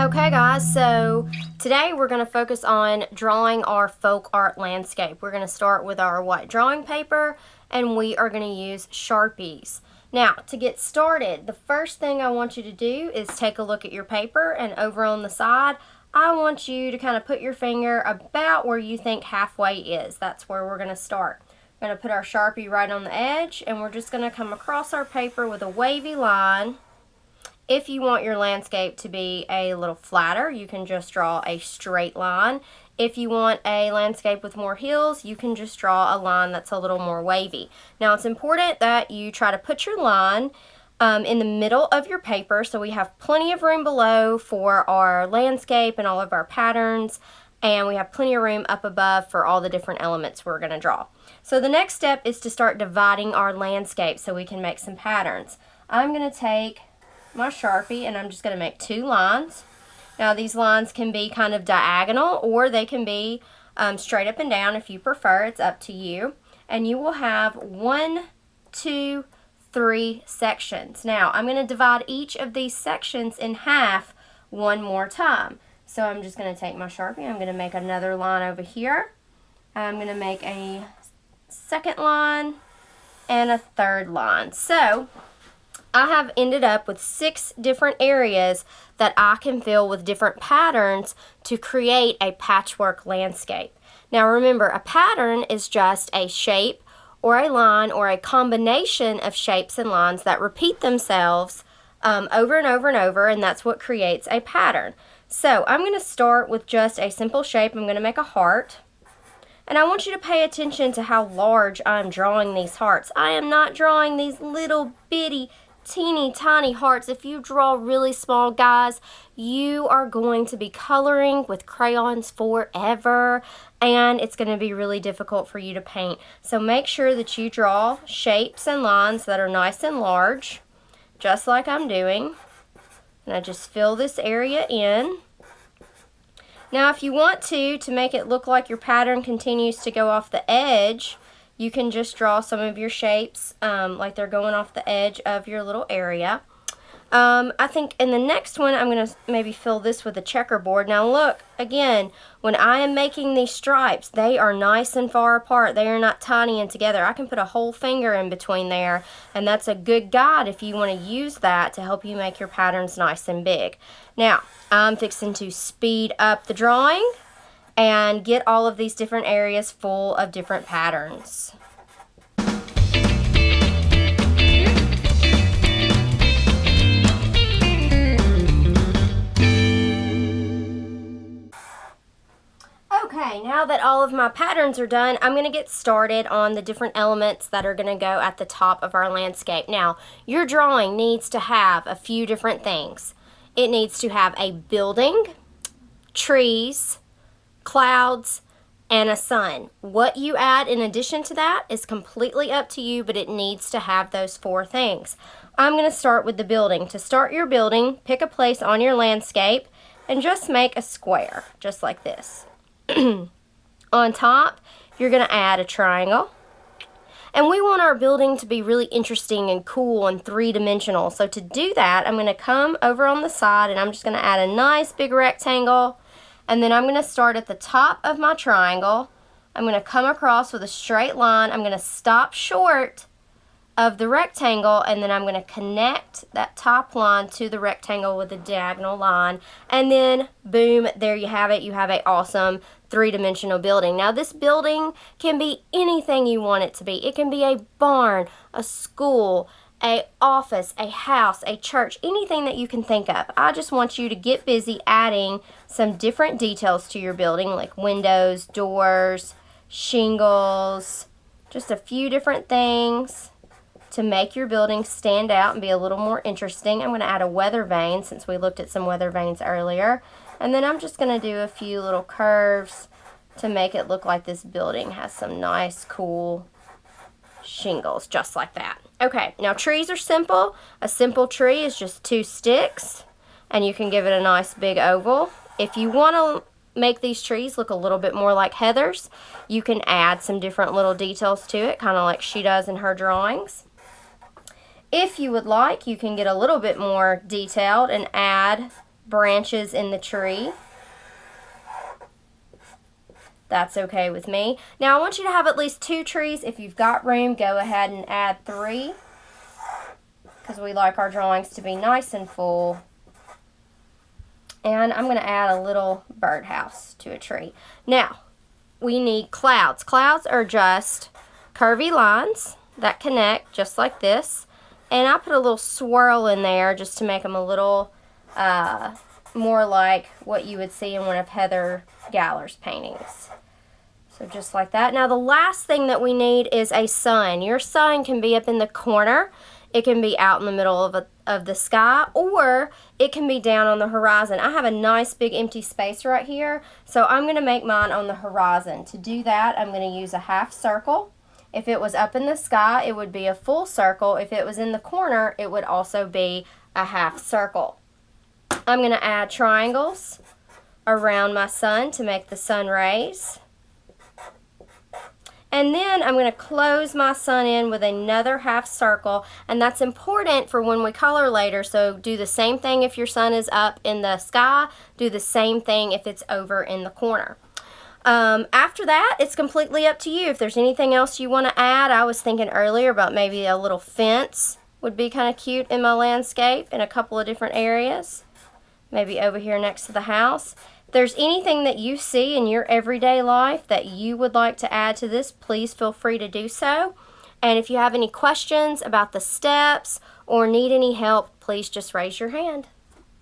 Okay guys, so today we're going to focus on drawing our folk art landscape. We're going to start with our white drawing paper and we are going to use Sharpies. Now, to get started, the first thing I want you to do is take a look at your paper, and over on the side, I want you to kind of put your finger about where you think halfway is. That's where we're going to start. We're going to put our Sharpie right on the edge, and we're just going to come across our paper with a wavy line. If you want your landscape to be a little flatter, you can just draw a straight line. If you want a landscape with more hills, you can just draw a line that's a little more wavy. Now, it's important that you try to put your line in the middle of your paper so we have plenty of room below for our landscape and all of our patterns, and we have plenty of room up above for all the different elements we're going to draw. So the next step is to start dividing our landscape so we can make some patterns. I'm going to take my Sharpie and I'm just going to make two lines. Now these lines can be kind of diagonal or they can be straight up and down if you prefer. It's up to you. And you will have 1, 2, 3 sections. Now I'm going to divide each of these sections in half one more time. So I'm just going to take my Sharpie, I'm going to make another line over here. I'm going to make a second line and a third line. So I have ended up with 6 different areas that I can fill with different patterns to create a patchwork landscape. Now remember, a pattern is just a shape or a line or a combination of shapes and lines that repeat themselves over and over and over, and that's what creates a pattern. So I'm going to start with just a simple shape. I'm going to make a heart. And I want you to pay attention to how large I'm drawing these hearts. I am not drawing these little bitty teeny tiny hearts. If you draw really small, guys, you are going to be coloring with crayons forever, and it's going to be really difficult for you to paint. So make sure that you draw shapes and lines that are nice and large, just like I'm doing. And I just fill this area in. Now if you want to make it look like your pattern continues to go off the edge, you can just draw some of your shapes like they're going off the edge of your little area. I think in the next one, I'm going to maybe fill this with a checkerboard. Now look, again, when I am making these stripes, they are nice and far apart. They are not tiny and together. I can put a whole finger in between there, and that's a good guide if you want to use that to help you make your patterns nice and big. Now, I'm fixing to speed up the drawing and get all of these different areas full of different patterns. Okay, now that all of my patterns are done, I'm going to get started on the different elements that are going to go at the top of our landscape. Now, your drawing needs to have a few different things. It needs to have a building, trees, clouds, and a sun. What you add in addition to that is completely up to you, but it needs to have those 4 things. I'm going to start with the building. To start your building, pick a place on your landscape and just make a square, just like this. On top, you're going to add a triangle. And we want our building to be really interesting and cool and 3-dimensional. So to do that, I'm going to come over on the side and I'm just going to add a nice big rectangle. And then I'm going to start at the top of my triangle. I'm going to come across with a straight line. I'm going to stop short of the rectangle, and then I'm going to connect that top line to the rectangle with a diagonal line. And then, boom, there you have it. You have an awesome 3-dimensional building. Now, this building can be anything you want it to be. It can be a barn, a school, an office, a house, a church, anything that you can think of. I just want you to get busy adding some different details to your building, like windows, doors, shingles, just a few different things to make your building stand out and be a little more interesting. I'm going to add a weather vane since we looked at some weather vanes earlier. And then I'm just going to do a few little curves to make it look like this building has some nice, cool shingles, just like that. Okay, now trees are simple. A simple tree is just 2 sticks, and you can give it a nice big oval. If you want to make these trees look a little bit more like Heather's, you can add some different little details to it, kind of like she does in her drawings. If you would like, you can get a little bit more detailed and add branches in the tree. That's okay with me. Now I want you to have at least 2 trees. If you've got room, go ahead and add 3, because we like our drawings to be nice and full. And I'm going to add a little birdhouse to a tree. Now, we need clouds. Clouds are just curvy lines that connect just like this. And I put a little swirl in there just to make them a little more like what you would see in one of Heather Galler's paintings. So just like that. Now the last thing that we need is a sun. Your sun can be up in the corner. It can be out in the middle of the sky, or it can be down on the horizon. I have a nice big empty space right here, so I'm going to make mine on the horizon. To do that, I'm going to use a half circle. If it was up in the sky, it would be a full circle. If it was in the corner, it would also be a half circle. I'm going to add triangles around my sun to make the sun rays. And then I'm going to close my sun in with another half circle, and that's important for when we color later. So do the same thing if your sun is up in the sky. Do the same thing if it's over in the corner. After that, it's completely up to you. If there's anything else you want to add, I was thinking earlier about maybe a little fence would be kind of cute in my landscape in a couple of different areas. Maybe over here next to the house. If there's anything that you see in your everyday life that you would like to add to this, please feel free to do so. And if you have any questions about the steps or need any help, please just raise your hand.